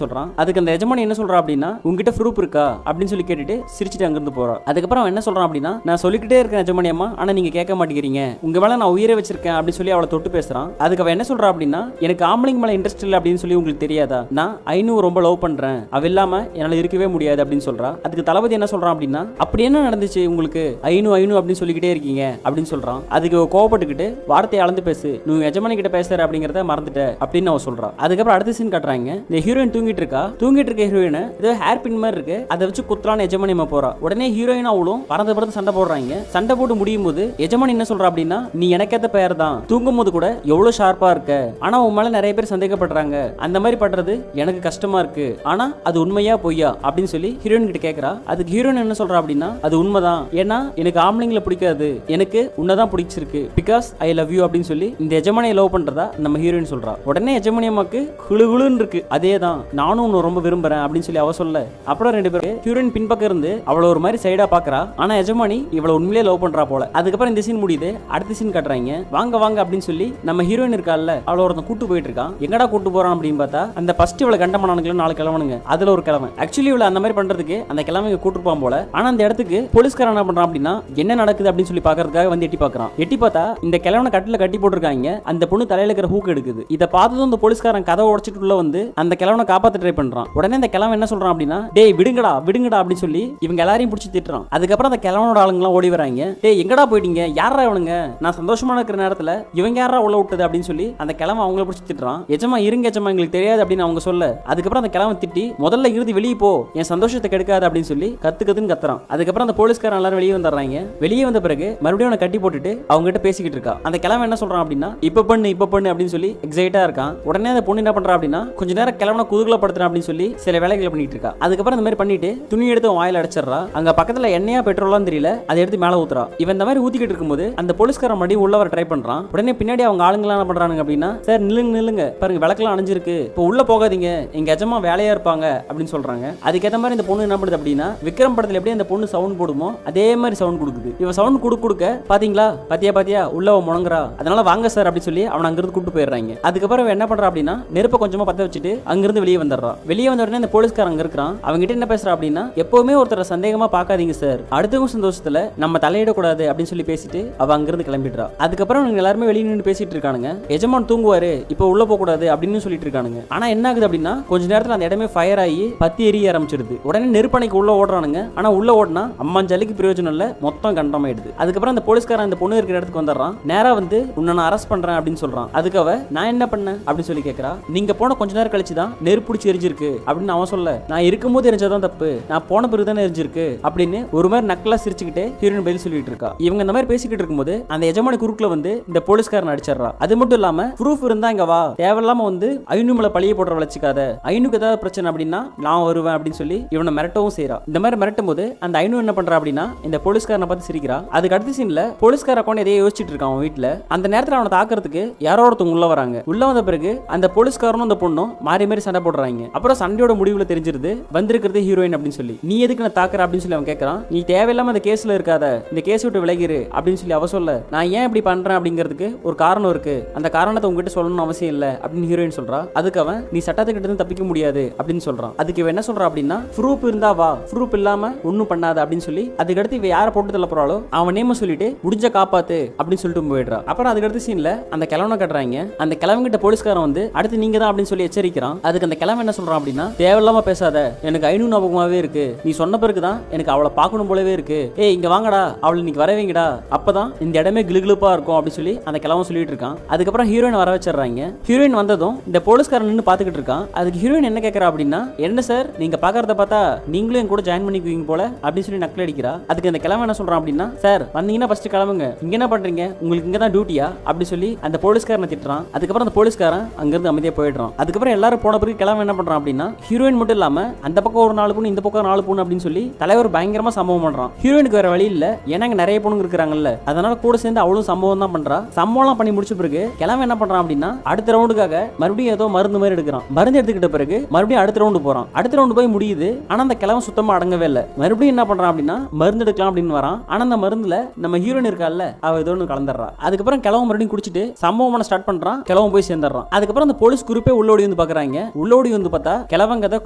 சொல்றான். அதுக்கு அந்த எஜமானி என்ன சொல்றா அப்படின்னா, உங்ககிட்ட ப்ரூஃப் இருக்கா அப்படின்னு சொல்லி கேட்டுட்டு சிரிச்சிட்டு அங்கிருந்து போறான். அதுக்கப்புறம் அவன் என்ன சொல்றான் அப்படின்னா, நான் சொல்லிக்கிட்டே இருக்கேன் எஜமானியம்மா, ஆனா நீங்க கேட்க மாட்டேங்கிறீங்க, உங்க மேல நான் உயிரை வச்சிருக்கேன் அப்படின்னு சொல்லி அவளை தொட்டு பேசுறான். அதுக்கு அவன் என்ன சொல்றா அப்படின்னா, எனக்கு ஆம்பளைங்க மேல இன்ட்ரெஸ்ட் இல்லை அப்படின்னு சொல்லி உங்களுக்கு தெரியாதா, நான் ஐநூ ரொம்ப லவ் பண்றேன், அவ இல்லாம என்னால இருக்கவே முடியாது அப்படின்னு சொல்றா. அதுக்கு தளபதி என்ன சொல்றான் அப்படின்னா, அப்படி என்ன நடந்துச்சு உங்களுக்கு, ஐநூ ஐநூ அப்படின்னு சொல்லிக்கிட்டே இருக்கீங்க அப்படின்னு சொல்றான். அதுக்கு கோவப்பட்டுக்கிட்டு வார்த்தையை அளந்து பேசு, நீ எஜமானி கிட்ட பேசுற அப்படிங்கறத மறந்துட்ட அப்படின்னு அவ சொல்றா. அதுக்கப்புறம் அடுத்த சீன் காட்டுறாங்க. இந்த ஹீரோயின் தூங்கிட்டு இருக்க ஹீரோயின் ஏதோ ஹேர் பின் மாதிரி இருக்கு, அதை வச்சு குத்துறான்னு எஜமானி போறா. உடனே ஹீரோயின் அவளும் பறந்து சண்டை போடுறாங்க. சண்டை போட்டு முடியும் போது எஜமானி என்ன சொல்றா அப்படின்னா, நீ எனக்கேத்த பெயர் தான், தூங்கும் போது கூட எவ்வளவு ஷார்ப்பா இருக்க, ஆனா உன் மேல நிறைய பேர் சந்தேகப்படுறாங்க, அந்த மாதிரி பண்றது எனக்கு கஷ்டமா இருக்கு, ஆனா அது உண்மையா பொய்யா அப்படின்னு சொல்லி ஹீரோயின் கிட்ட கேக்குறா. அதுக்கு ஹீரோயின் என்ன சொல்றா அப்படின்னா, அது உண்மைதான், ஏன்னா எனக்கு ஆம்பளைங்களை பிடிக்காது, எனக்கு உன்னதான் பிடிச்சிருக்கு, பிகாஸ் ஐ லவ் யூ அப்படின்னு சொல்லி இந்த எஜமானியை லவ் பண்றதா நம்ம ஹீரோயின் சொல்றா. உடனே எஜமானி அம்மாக்கு குளுகுளுன்னு இருக்கு, அதேதான் நானும் உன்னை ரொம்ப விரும்புறேன் அப்படின்னு சொல்லி அவ சொல்ல. அப்புறம் 2 பேரும் ஹீரோயின் பின்பக்கம் இருந்து அவளை ஒரு மாதிரி சைடா பாக்குறா. ஆனா எஜமானி இவளை உண்மையிலே லவ் பண்றா போல. அதுக்கப்புறம் இந்த சீன் முடியுது. அடுத்த சீன் காட்டுறாங்க. வாங்க வாங்க அப்படின்னு சொல்லி நம்ம ஹீரோயின் இருக்கால, அவளை ஒருத்தன் கூட்டு போயிட்டு இருக்கான். எங்கடா கூட்டு போறான் அப்படின்னு பார்த்தா, அந்த ஃபர்ஸ்ட் இவளை கண்டம் பண்ணானுங்களா 4 கிழவனுங்க, அதுல ஒரு கிழவன். ஆக்சுவலி இவளை அந்த மாதிரி பண்றதுக்கு அந்த கிழவங்க கூட்டுப்பான் போல. ஆனா அந்த இடத்துக்கு போலீஸ்காரன் என்ன பண்றான் அப்படின்னா, என்ன நடக்குது அப்படின்னு சொல்லி பாக்குறதுக்காக வந்து எட்டி பாக்குறான். எட்டி பார்த்தா இந்த கிழவனை கட்டில கட்டி போட்டிருக்காங்க. அந்த பொண்ணு தலையில இருக்கிற ஹூக் எடுக்குது. இதை பார்த்ததும் இந்த போலீஸ்காரன் கதவை உடைச்சிட்டு உள்ள வந்து அந்த கிழவனை காப்பாத்த ட்ரை பண்றான். உடனே இந்த கிழவன் என்ன சொல்றான் அப்படின்னா, டேய் விடுங்கடா விடுங்கடா அப்படின்னு சொல்லி இவங்க எல்லாரையும் பிடிச்சி திட்டுறான். அதுக்கப்புறம் அந்த கிழவனோட ஆளுங்கலாம் ஓடி வராங்க. டேய் எங்கடா போயிட்டீங்க, யாரா இவனுங்க, நான் சந்தோஷமா இருக்கிற நேரத்துல இவங்க யாரா உள்ள விட்டது அப்படின்னு சொல்லி அந்த கிழவன் அவங்கள பிடிச்சி திட்டுறான். எஜமா இருங்க எஜமா, எங்களுக்கு தெரியாது அப்படின்னு அவங்க சொல்ல. அதுக்கப்புறம் அந்த கிழவன் திட்டி, முதல்ல இருந்து வெளியே போ, என் சந்தோஷத்தை கெடுக்காது அப்படின்னு சொல்லி கத்துன்னு கத்துறான். அதுக்கப்புறம் அந்த போலீஸ்காரன் எல்லாரும் வெளியே வந்துடுறாங்க. வெளியே வந்த பிறகு மறுபடியும் அவனை கட்டி போட்டுட்டு அவங்க கிட்ட பேசிக்கிட்டு இருக்கா. அந்த கிழவன் என்ன சொல்றான் அப்படின்னா, இப்ப பண்ணு அப்படின்னு சொல்லி எக்ஸைட்டா இருக்கான். உடனே அந்த பொண்ணு என்ன பண்றா அப்படின்னா, கொஞ்ச நேரம் கிழவனை குதூகலப்படுத்துறான் அப்படின்னு சொல்லி சில வேலைகளை பண்ணிட்டு இருக்கா. அதுக்கப்புறம் இந்த மாதிரி பண்ணிட்டு துணி எடுத்து வாயில அடைச்சிடறா. அங்க பக்கத்துல எண்ணெயா பெட்ரோலாம் தெரியல, அதை எடுத்து மேல ஊத்துறா. இவன் இந்த மாதிரி ஊத்திக்கிட்டு இருக்கும்போது அந்த போலீஸ்காரன் மறுபடியும் உள்ள வர ட்ரை பண்றான். உடனே பின்னாடி அவங்க ஆளுங்களாம் என்ன பண்றாங்க அப்படின்னா, சார் நில்லுங்க பாருங்க விளக்கெல்லாம் அணைஞ்சிருக்கு, இப்போ உள்ள போகாதீங்க, எங்க எஜமா வேலையா இருப்பாங்க அப்படின்னு சொல்றாங்க. அதுக்கேற்ற மாதிரி இந்த பொண்ணு என்ன பண்ணுது அப்படின்னா, விக்ரம் படத்துல எப்படி அந்த பொண்ணு சவுண்ட் போடுமோ அதே மாதிரி சவுண்ட் கொடுக்குது. இவன் சவுண்ட் கொடுக்க பாத்தீங்களா பாத்தியா உள்ள முணங்குறா, அதனால வாங்க சார் அப்படின்னு சொல்லி அவன் அங்கிருந்து கூட்டு போயிடுறாங்க. அதுக்கப்புறம் என்ன பண்றா அப்படின்னா, நெருப்பை கொஞ்சமா பத்த வச்சுட்டு அங்கிருந்து வெளியே வந்துடுறா. வெளியே வந்த உடனே இந்த போலீஸ்காரன் அங்க இருக்கிறான். அவங்க கிட்ட என்ன பேசுறா அப்படின்னா, எப்பவுமே ஒருத்தர சந்தேகமா பாக்காதீங்க சார், அடுத்தவங்க சந்தோஷத்துல நம்ம தலையிடக்கூடாது அப்படின்னு சொல்லி பேசிட்டு அவ அங்கிருந்து கிளம்பிடுறா. அதுக்கப்புறம் இவங்க எல்லாருமே வெளியே நின்று பேசிட்டு இருக்கானுங்க. எஜமான் தூங்குவாரு, இப்போ உள்ள போக கூடாது அப்படின்னு சொல்லிட்டு இருக்கானுங்க. ஆனா என்ன ஆகுது அப்படின்னா, கொஞ்ச நேரத்துல அந்த இடமே ஃபயர் ஆகி பத்தி எரிய ஆரம்பிச்சிடுது. உடனே நெருப்பணைக்கு உள்ள ஓடுறானுங்க. ஆனா உள்ள ஓடுனா அம்மாஞ்சாலிக்கு பிரயோஜனம் இல்ல, மொத்தம் கண்டமாயிடுது. அதுக்கப்புறம் அந்த போலீஸ்காரன் அந்த பொண்ணு இருக்கிற இடத்துக்கு வந்துடுறான். நேரா வந்து உன்னை நான் அரெஸ்ட் பண்றேன் அப்படின்னு சொல்றான். அதுக்கு அவ நான் என்ன பண்ணேன் அப்படின்னு சொல்லி கேட்கறா. நீங்க போன கொஞ்ச நேரம் கழிச்சு தான் நெருப்பு பிடிச்சி எரிஞ்சிருக்கு அப்படின்னு அவன் சொல்ல, நான் இருக்கும்போது எரிஞ்சதான் தப்பு, நான் போன பிறகு தானே எரிஞ்சிருக்கு அப்படின்னு ஒரு மாதிரி நக்கலா சிரிச்சுக்கிட்டு ஹீரோயின் பதில் சொல்லிட்டு இருக்கா. இவங்க இந்த மாதிரி பேசிக்கிட்டு இருக்கும்போது அந்த எஜமானி குறுக்குல வந்து இந்த போலீஸ்காரன் அடிச்சிடறா. அது மட்டும் இல்லாம ப்ரூஃப் இருந்தா இங்க வா, தேவையில்லாம வந்து ஐநூ மேல பழிய போடுற வச்சுக்காத, ஐநூக்கு ஏதாவது பிரச்சனை அப்படின்னா நான் வருவேன் அப்படின்னு சொல்லி இவனை மிரட்டவும் செய்யறா. இந்த மாதிரி மிரட்டும் போது அந்த ஐநூ என்ன பண்றா அப்படின்னா, இந்த போலீஸ்காரனை பார்த்து சிரிக்கிறா. அதுக்கு அடுத்த சீன்ல போலீஸ்கார அக்கௌண்ட் எதையோ யோசிச்சுட்டு இருக்கான் அவன் வீட்டுல. அந்த நேரத்தில் அவனை தாக்குறதுக்கு யாரோ ஒருத்தவங்க உள்ள வராங்க. உள்ள வந்த பிறகு அந்த போலீஸ்காரனும் அந்த பொண்ணும் மாறி மாறி சண்டை போடுறாங்க. அப்புறம் சண்டையோட முடிவுல தெரிஞ்சிருது வந்திருக்கிறது ஹீரோயின் அப்படின்னு சொல்லி. நீ எதுக்கு நான் தாக்குற அப்படின்னு சொல்லி அவன் கேட்கறான். நீ தேவையில்லாம அந்த கேஸ்ல இருக்காத, இந்த கேஸ் விட்டு விலகிரு அப்படின்னு சொல்லி அவ சொல்ல, நான் ஏன் இப்படி பண்றேன் அப்படிங்கிறதுக்கு ஒரு காரணம் இருக்கு, அந்த காரணத்தை உங்ககிட்ட சொல்லணும்னு அவசியம் இல்ல அப்படின்னு ஹீரோயின் சொல்றா. அதுக்கு அவன் நீ சட்டத்துக்கிட்ட இருந்து தப்பிக்க முடியாது அப்படின்னு சொல்றான். அதுக்கு இவன் என்ன சொல்றா அப்படின்னா, ப்ரூஃப் இருந்தா வா, ப்ரூஃப் இல்லாம ஒன்னும் பண்ணாத அப்படின்னு சொல்லி அதுக்கடுத்து இவ யாரை போட்டு தள்ள போறாளோ அவன் நேம சொல்லிட்டு முடிஞ்ச காப்பாத்து அப்படின்னு சொல்லிட்டு போயிடுறா. அப்புறம் அதுக்கடுத்து சீன்ல அந்த கிழவனை கட்டுறாங்க. அந்த கிழவங்கிட்ட போலீஸ்காரன் வந்து அடுத்து நீங்க தான் அப்படின்னு சொல்லி எச்சரிக்கிறான். அதுக்கு அந்த கிழவன் என்ன சொல்றான் அப்படின்னா, தேவையில்லாம பேசாத, எனக்கு ஐநூறு ஞாபகமாவே இருக்கு, நீ சொன்ன பிறகுதான் எனக்கு அவளை பார்க்கணும் போலவே இருக்கு, ஏய் இங்க வாங்கடா, அவளை இன்னைக்கு வரவேங்கடா, அப்பதான் இந்த இடமே கிளுகிளுப்பா இருக்கும் அப்படின்னு சொல்லி அந்த கிழவன் சொல்லிட்டு இருக்கான். அதுக்கப்புறம் ஹீரோயின் வர வச்சிடறாங்க. ஹீரோயின் வந்ததும் இந்த போலீஸ்காரன் நின்று பாத்துக்கிட்டு இருக்கான். அதுக்கு ஹீரோயின் என்ன கேட்கறா அப்படின்னா, என்ன சார் நீங்க பாக்குறத பார்த்தா பார்த்தா நீங்களும் என் கூட ஜாயின் பண்ணிக்குவீங்க போல அப்படின்னு சொல்லி நக்கல் அடிக்கிறா. அதுக்கு அந்த கிழமை என்ன சொல்றான் அப்படின்னா, சார் வந்தீங்கன்னா ஃபர்ஸ்ட் கிளம்புங்க, இங்க என்ன பண்றீங்க, உங்களுக்கு இங்க தான் டியூட்டியா அப்படி சொல்லி அந்த போலீஸ்காரனை திட்டுறான். அதுக்கப்புறம் அந்த போலீஸ்காரன் அங்கிருந்து அமைதியா போயிடுறான். அதுக்கப்புறம் எல்லாரும் போன பிறகு கிழமை என்ன பண்றான் அப்படின்னா, ஹீரோயின் மட்டும் இல்லாம அந்த பக்கம் ஒரு 4 பொண்ணு இந்த பக்கம் 4 பொண்ணு அப்படின்னு சொல்லி தலைவர் பயங்கரமா சம்பவம் பண்றான். ஹீரோயினுக்கு வேற வழி இல்ல, ஏன்னா நிறைய பொண்ணுங்க இருக்காங்கல்ல, அதனால கூட சேர்ந்து அவளும் சம்பவம் தான் பண்றா. சம்பவம் பண்ணி முடிச்ச பிறகு கிழமை என்ன பண்றான் அப்படின்னா, அடுத்த ரவுண்டுக்காக மறுபடியும் ஏதோ மருந்து மாதிரி எடுக்கிறான். மருந்து எடுத்துக்கிட்ட பிறகு மறுபடியும் அடுத்த ரவுண்டு போறான். அடுத்த ரவுண்டு போய் முடியுது. ஆனா அந்த கிழமை சுத்தமா அடங்கவே இல்லை. மறுபடியும் என்ன பண்றான் அப்படின்னா, மருந்து எடுக்கலாம் அப்படின்னு வரான். ஆனா அந்த மருந்துல நம்ம ஹீரோயின் இருக்கால, அவ ஏதோ ஒன்று கலந்துடுறா. அதுக்கப்புறம் கிழமை மறுபடியும் குடிச்சிட்டு சம்பவம் ஸ்டார்ட் பண்றான். கிழமை போய் சேர்ந்துடுறான். அதுக்கப்புறம் அந்த போலீஸ் குரூப்பே உள்ளோடி வந்து பாக்குறாங்க. உள்ளோடி வந்து பார்த்தா கிழவங்க கதை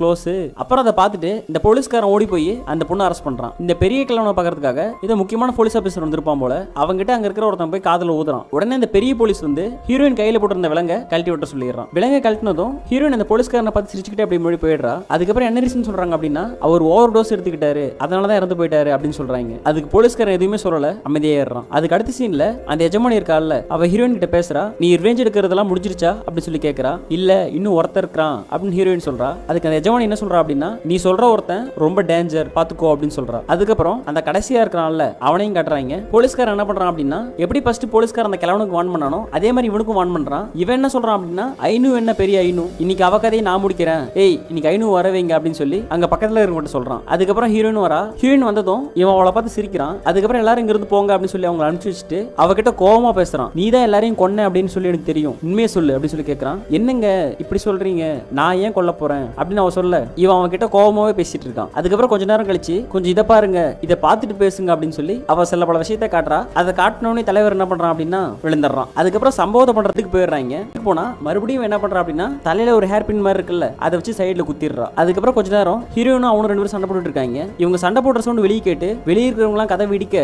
க்ளோஸ். அப்புறம் அதை பார்த்துட்டு இந்த போலீஸ்காரன் ஓடி போய் அந்த பொண்ணை அரெஸ்ட் பண்றான். இந்த பெரிய கிழவனை பாக்குறதுக்காக இதை முக்கியமான போலீஸ் ஆபீசர் வந்திருப்பான் போல. அவங்கிட்ட அங்க இருக்கிற ஒருத்தன் போய் காதுல ஊதுறான். உடனே இந்த பெரிய போலீஸ் வந்து ஹீரோயின் கையில போட்டிருந்த விலங்க கழட்டி விட்ட சொல்லிடுறான். விலங்க கழட்டினதும் ஹீரோயின் அந்த போலீஸ்காரனை பார்த்து சிரிச்சுக்கிட்டே அப்படி மொழி போயிடுறா. அதுக்கப்புறம் என்ன ரீசன் சொல்றாங்க அப்படின்னா, அவர் ஓவர் டோஸ் எடுத்துக்கிட்டாரு, அதனாலதான் இறந்து போயிட்டாரு அப்படின்னு சொல்றாங்க. அதுக்கு போலீஸ்காரன் எதுவுமே சொல்லல, அமைதியா ஏறான். அதுக்கு அடுத்த சீன்ல அந்த எஜமானி இருக்கால, அவ ஹீரோயின் கிட்ட பேசுறா. நீ ரிவெஞ்ச் எடுக்கிறதெல்லாம் முடிஞ்சிருச்சா அப்படின்னு சொல்லி கேட்கறா. இல்ல இன்னும் ஒருத்தர் இருக்கான் அப்படின்னு ஹீரோயின் சொல்றா. அதுக்கு அந்த எஜமானி என்ன சொல்றா அப்படின்னா, நீ சொல்ற ஒருத்தன் ரொம்ப டேஞ்சர் பாத்துக்கோ அப்படின்னு சொல்றா. அதுக்கப்புறம் அந்த கடைசியா இருக்கிறான்ல அவனையும் காட்டுறாங்க. போலீஸ்காரன் என்ன பண்றான் அப்படின்னா, எப்படி ஃபர்ஸ்ட் போலீஸ்காரன் அந்த கிழவனுக்கு வான் பண்ணானோ அதே மாதிரி இவனுக்கும் வான் பண்றான். இவன் என்ன சொல்றான் அப்படின்னா, ஐநூ என்ன பெரிய ஐநூ, இன்னைக்கு அவ கதையை நான் முடிக்கிறேன், ஏய் இன்னைக்கு ஐநூ வரவைங்க அப்படின்னு சொல்லி அங்க பக்கத்துல இருக்க சொல்றான். அதுக்கப்புறம் ஹீரோயின் வரா. ஹீரோயின் வந்ததும் இவன் அவளை பார்த்து சிரிக்கிறான். அதுக்கப்புறம் எல்லாரும் இங்க இருந்து போங்க அப்படின்னு சொல்லி அவங்க அனுப்பிச்சு வச்சுட்டு அவகிட்ட கோவமா பேசுறான். நீ தான் எல்லாரையும் கொன்ன அப்படின்னு சொல்லி எனக்கு தெரியும், உண்மையை சொல்லு அப்படின்னு சொல்லி கேட்கறான். என்னங்க இப்படி சொல்றீங்க, நான் ஏன் கொல்ல போறேன் அப்படின்னு அவ சொல்ல இவன் அவன் கிட்ட கோவமாவே பேசிட்டு இருக்கான். அதுக்கப்புறம் கொஞ்ச நேரம் கழிச்சு கொஞ்சம் இதை பாருங்க, இதை பார்த்துட்டு பேசுங்க அப்படின்னு சொல்லி அவ சில பல விஷயத்தை காட்டுறா. அதை காட்டினோடனே தலைவர் என்ன பண்றான் அப்படின்னா விழுந்துடுறான். அதுக்கப்புறம் சம்பவத்தை பண்றதுக்கு போயிடுறாங்க. போனா மறுபடியும் என்ன பண்றான் அப்படின்னா, தலையில ஒரு ஹேர் பின் மாதிரி இருக்குல்ல, அதை வச்சு சைடுல குத்திடுறா. அதுக்கப்புறம் கொஞ்ச நேரம் ஹீரோனும் அவனும் 2 பேரும் சண்டை போட்டுட்டு இருக்காங்க. இவங்க சண்டை போடுற சவுண்ட் வெளியே கேட்டு வெளியே இருக்கிறவங்க எல்லாம் கதை வெடிக்க,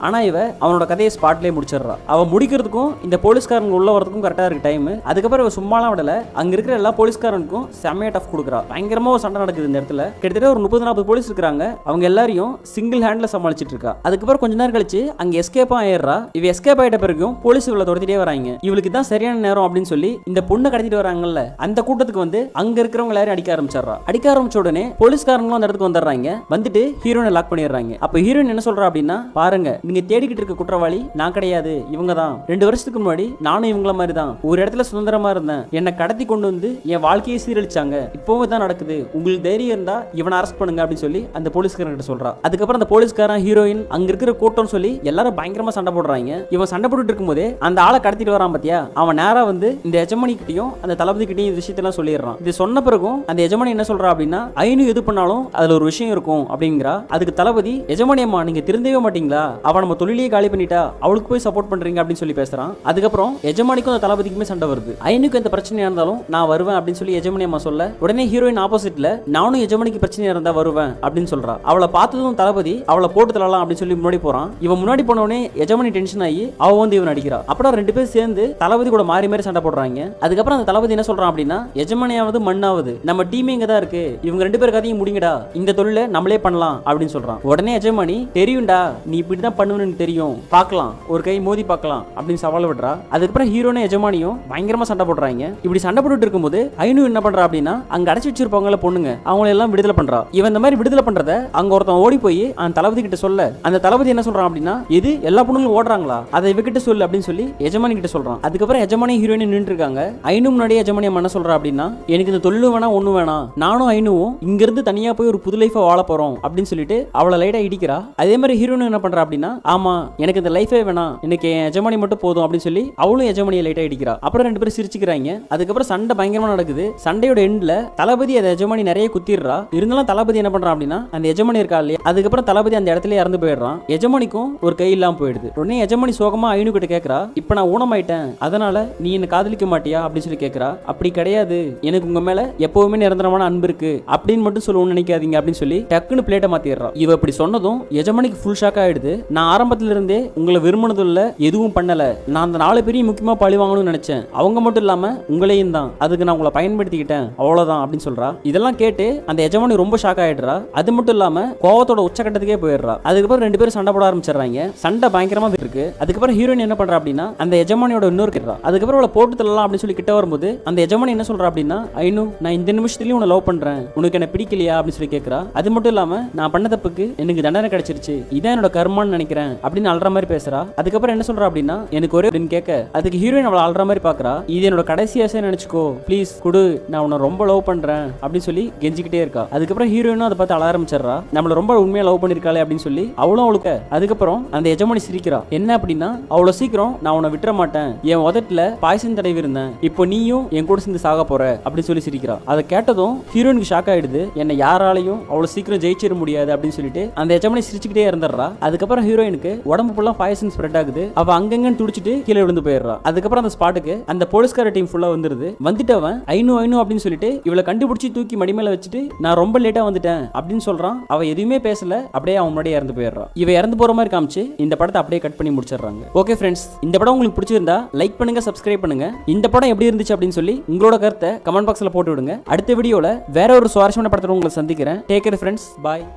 ஆனா இவ அவனோட கதையை ஸ்பாட்லயே முடிச்சிடறா. அவ முடிக்கிறதுக்கும் இந்த போலீஸ்காரங்க உள்ள வரதுக்கும் கரெக்டா இருக்கு டைம். அதுக்கப்புறம் இவ சும்மாலாம் விடல, அங்க இருக்கிற எல்லா போலீஸ்காரனுக்கும் செம்மையா டஃப் கொடுக்குறா. பயங்கரமா ஒரு சண்டை நடக்குது இந்த இடத்துல. கிட்டத்தட்ட ஒரு 30-40 போலீஸ் இருக்காங்க. அவங்க எல்லாரையும் சிங்கிள் ஹேண்ட்ல சமாளிச்சிட்டு இருக்கா. அதுக்கப்புறம் கொஞ்ச நேரம் கழிச்சு அங்க எஸ்கேப்பா ஆயிடுறா. இவ எஸ்கேப் ஆயிட்ட பிறகும் போலீஸ் இவளை துரத்திட்டே வராங்க. இவளுக்கு தான் சரியான நேரம் அப்படின்னு சொல்லி இந்த பொண்ணை கடத்திட்டு வராங்கல்ல, அந்த கூட்டத்துக்கு வந்து அங்க இருக்கிறவங்க எல்லாரும் அடிக்க ஆரம்பிச்சிடறா. அடிக்க ஆரம்பிச்ச உடனே போலீஸ்காரங்களும் அந்த இடத்துக்கு வந்துடுறாங்க. வந்துட்டு ஹீரோனை லாக் பண்ணிடுறாங்க. அப்ப ஹீரோயின் என்ன சொல்றா அப்படின்னா, பாருங்க நீங்க தேடிக்கிட்டு இருக்க குற்றவாளி நான் கிடையாது, இவங்க தான். 2 வருஷத்துக்கு முன்னாடி நானும் இவங்கள மாதிரி தான் ஒரு இடத்துல சுதந்திரமா இருந்தேன். என்னை கடத்தி கொண்டு வந்து என் வாழ்க்கையை சீரழிச்சாங்க. இப்பவும் தான் நடக்குது. உங்களுக்கு தைரியம் இருந்தா இவனை அரெஸ்ட் பண்ணுங்க அப்படின்னு சொல்லி அந்த போலீஸ்காரன் கிட்ட சொல்றா. அதுக்கப்புறம் அந்த போலீஸ்காரன் ஹீரோயின் அங்க இருக்கிற கூட்டம் சொல்லி எல்லாரும் பயங்கரமா சண்டை போடுறாங்க. இவன் சண்டை போட்டுட்டு இருக்கும்போதே அந்த ஆளை கடத்திட்டு வரான் பாத்தியா, அவன் நேரா வந்து இந்த எஜமானி கிட்டையும் அந்த தளபதி கிட்டையும் இந்த விஷயத்தெல்லாம் சொல்லிடுறான். இது சொன்ன பிறகும் அந்த எஜமானி என்ன சொல்றா அப்படின்னா, ஐநூ எது பண்ணாலும் அதுல ஒரு விஷயம் இருக்கும் அப்படிங்கிறா. அதுக்கு தளபதி, எஜமானி அம்மா நீங்க திருந்தவே மாட்டீங்களா, அவன் நம்ம தொழிலையே காலி பண்ணிட்டா, அவளுக்கு போய் சப்போர்ட் பண்றீங்க அப்படின்னு சொல்லி பேசுறான். அதுக்கப்புறம் எஜமானிக்கும் அந்த தளபதிக்குமே சண்டை வருது. ஐநூக்கு எந்த பிரச்சனையா இருந்தாலும் நான் வருவேன் அப்படின்னு சொல்லி எஜமானி அம்மா சொல்ல, உடனே ஹீரோயின் ஆப்போசிட்ல நானும் எஜமானிக்கு பிரச்சனையா இருந்தா வருவேன் அப்படின்னு சொல்றா. அவளை பார்த்ததும் தளபதி அவளை போட்டு தள்ளலாம் அப்படின்னு சொல்லி முன்னாடி போறான். இவன் முன்னாடி போனவனே எஜமானி டென்ஷன் ஆகி அவ வந்து இவன் அடிக்கிறா. அப்புறம் 2 பேரும் சேர்ந்து தளபதி கூட மாறி மாறி சண்டை போடுறாங்க. அதுக்கப்புறம் அந்த தளபதி என்ன சொல்றான் அப்படின்னா, எஜமானியாவது மண்ணாவது நம்ம டீம் இங்க தான் இருக்கு, இவங்க 2 பேர் கதையும் முடிங்கடா, இந்த தொழிலை நம்மளே பண்ணலாம் அப்படின்னு சொல்றான். உடனே எஜமானி, தெரியும்டா நீ இப்படிதான் பண்ணுவேன்னு தெரியும், பார்க்கலாம் ஒரு கை மோதி பார்க்கலாம் அப்படின்னு சவால் விடுறா. அதுக்கப்புறம் ஹீரோனே எஜமானியும் பயங்கரமா சண்டை போடுறாங்க. இப்படி சண்டை போட்டுட்டு இருக்கும்போது ஐநூ என்ன பண்றா அப்படின்னா, அங்க அடைச்சு வச்சிருப்பாங்கல பொண்ணுங்க, அவங்களை எல்லாம் விடுதலை பண்றா. இவன் இந்த மாதிரி விடுதலை பண்றத அங்க ஒருத்தன் ஓடி போய் அந்த தளபதி கிட்ட சொல்ல, அந்த தளபதி என்ன சொல்றான் அப்படின்னா, இது எல்லா பொண்ணுங்களும் ஓடுறாங்களா, அதை இவகிட்ட சொல்லு அப்படின்னு சொல்லி எஜமானி கிட்ட சொல்றான். அதுக்கப்புறம் எஜமானி ஹீரோயின் நின்று இருக்காங்க. ஐநூ முன்னாடியே எஜமானி என்ன சொல்றா அப்படின்னா, எனக்கு இந்த தொழிலும் வேணா ஒண்ணும் வேணாம், நானும் ஐநூவும் இங்க இருந்து தனியா போய் ஒரு புது லைஃபை வாழ போறோம் அப்படின்னு சொல்லிட்டு அவளை லைட்டா இடிக்கிறா. அதே மாதிரி ஹீரோயின் என்ன பண்றா அப்படின்னா, ஆமா எனக்கு இந்த லைஃபே வேணாம், எனக்கு எஜமானி மட்டும் போதும் அப்படின்னு சொல்லி அவளும் எஜமானியை லைட்டா இடிக்கிறா. அப்புறம் 2 பேரும் சிரிச்சுக்கிறாங்க. அதுக்கப்புறம் சண்டை பயங்கரமா நடக்குது. சண்டையோட எண்ட்ல தளபதி அந்த எஜமானி நிறைய குத்திடுறா. இருந்தாலும் தளபதி என்ன பண்றான் அப்படின்னா, அந்த எஜமானி இருக்கா இல்லையா, அதுக்கப்புறம் தளபதி அந்த இடத்துல இறந்து போயிடுறான். எஜமானிக்கும் ஒரு கை இல்லாம போயிடுது. உடனே எஜமானி சோகமா ஐநூ கிட்ட கேட்கறா, இப்ப நான் ஊனமாயிட்டேன், அதனால நீ என்ன காதலிக்க மாட்டியா அப்படின்னு சொல்லி கேட்கறா. அப்படி கிடையாது, எனக்கு உங்க மேல எப்பவுமே நிரந்தரமான அன்பு இருக்கு அப்படின்னு மட்டும் சொல்லுவோம்னு நினைக்காதீங்க அப்படின்னு சொல்லி டக்குன்னு பிளேட்டை மாத்திடுறா. இவ இப்படி சொன்னதும் எஜமானிக்கு ஃபுல் ஷாக் ஆயிடுது. நான் ஆரம்பத்துல இருந்தே உங்களை விரும்பினது இல்ல, எதுவும் பண்ணல, நான் அந்த 4 பேரையும் முக்கியமா பழி வாங்கணும்னு நினைச்சேன், அவங்க மட்டும் இல்லாம உங்களையும் தான், அதுக்கு நான் உங்களை பயன்படுத்திக்கிட்டேன் அவ்வளவுதான் அப்படின்னு சொல்றா. இதெல்லாம் கேட்டு அந்த எஜமானி ரொம்ப ஷாக் ஆயிடுறா. அது மட்டும் இல்லாம கோவத்தோட உச்சகட்டத்துக்கே போயிடுறா. அதுக்கப்புறம் 2 பேரும் சண்டை போட ஆரம்பிச்சிடுறாங்க. சண்டை பயங்கரமா இருக்கு. அதுக்கப்புறம் ஹீரோயின் என்ன பண்றா அப்படின்னா, அந்த எஜமானியோட இன்னொரு கிட்டா. அதுக்கப்புறம் அவளை போட்டு தள்ளலாம் அப்படின்னு சொல்லி கிட்ட வரும்போது அந்த எஜமானி என்ன சொல்றா அப்படின்னா, ஐநூ நான் இந்த நிமிஷத்துலயும் உன்னை லவ் பண்றேன், உனக்கு என்ன பிடிக்கலையா அப்படின்னு சொல்லி கேட்கறா. அது மட்டும் இல்லாம நான் பண்ண தப்புக்கு எனக்கு தண்டனை கிடைச்சிருச்சு, இதான் என்னோட கர்மான்னு நினைக்கிறேன் அப்படின்னு அல்ற மாதிரி பேசுறா. அதுக்கப்புறம் என்ன சொல்றா அப்படின்னா எனக்கு ஒரே அப்படின்னு கேட்க அதுக்கு ஹீரோயின் அவளை அல்ற மாதிரி பாக்குறா. இது என்னோட கடைசி ஆசை நினைச்சுக்கோ, ப்ளீஸ் குடு, நான் உன்னை ரொம்ப லவ் பண்றேன் அப்படின்னு சொல்லி கெஞ்சிக்கிட்டே இருக்கா. அதுக்கப்புறம் ஹீரோயினும் அதை பார்த்து அழ ஆரம்பிச்சிடறா. நம்மள ரொம்ப உண்மையா லவ் பண்ணிருக்காளே அப்படின்னு சொல்லி அவளும் அவளுக்கு. அதுக்கப்புறம் அந்த எஜமானி சிரிக்கிறா. என்ன அப்படின்னா அவ்வளோ சீக்கிரம் நான் உன்னை விட்டுற மாட்டேன், என் உதட்டுல பாய்சன் தடவி இருந்தேன், இப்போ நீயும் என் கூட சேர்ந்து சாக போற அப்படின்னு சொல்லி சிரிக்கிறா. அதை கேட்டதும் ஹீரோயினுக்கு ஷாக் ஆயிடுது. என்ன யாராலையும் அவ்வளவு சீக்கிரம் ஜெயிச்சிட முடியாது அப்படின்னு சொல்லிட்டு அந்த எஜமானி சிரிச்சுக்கிட்டே இருந்துடுறா. அதுக்கப்புறம் ஹீரோயினுக்கு உடம்பு ஃபுல்லா பாய்சன் ஸ்ப்ரெட் ஆகுது. அவ அங்கங்க துடிச்சிட்டு கீழே விழுந்து போயிடுறா. அதுக்கப்புறம் அந்த ஸ்பாட்டுக்கு அந்த போலீஸ்கார டீம் ஃபுல்லா வந்துருது. வந்துட்டு அவன் ஐநூ அப்படின்னு சொல்லிட்டு இவளை கண்டுபிடிச்சி தூக்கி மடி மேல வச்சுட்டு நான் ரொம்ப லேட்டா வந்துட்டேன் அப்படின்னு சொல்றான். அவ எதுவுமே பேசல, அப்படியே அவன் முன்னாடியே இறந்து போயிடுறா. இவ இறந்து போற மாதிரி காமிச்சு இந்த படத்தை அப்படியே கட் பண்ணி முடிச்சிடுறாங்க. ஓகே ஃப்ரெண்ட்ஸ், இந்த படம் உங்களுக்கு பிடிச்சிருந்தா லைக் பண்ணுங்க, சப்ஸ்கிரைப் பண்ணுங்க. இந்த படம் எப்படி இருந்துச்சு அப்படின்னு சொல்லி உங்களோட கருத்தை கமெண்ட் பாக்ஸ்ல போட்டு விடுங்க. அடுத்த வீடியோல வேற ஒரு சுவாரஸ்யமான படத்தோட உங்களை சந்திக்கிறேன். டேக் கேர் ஃப்ரெண்ட்ஸ், பாய்.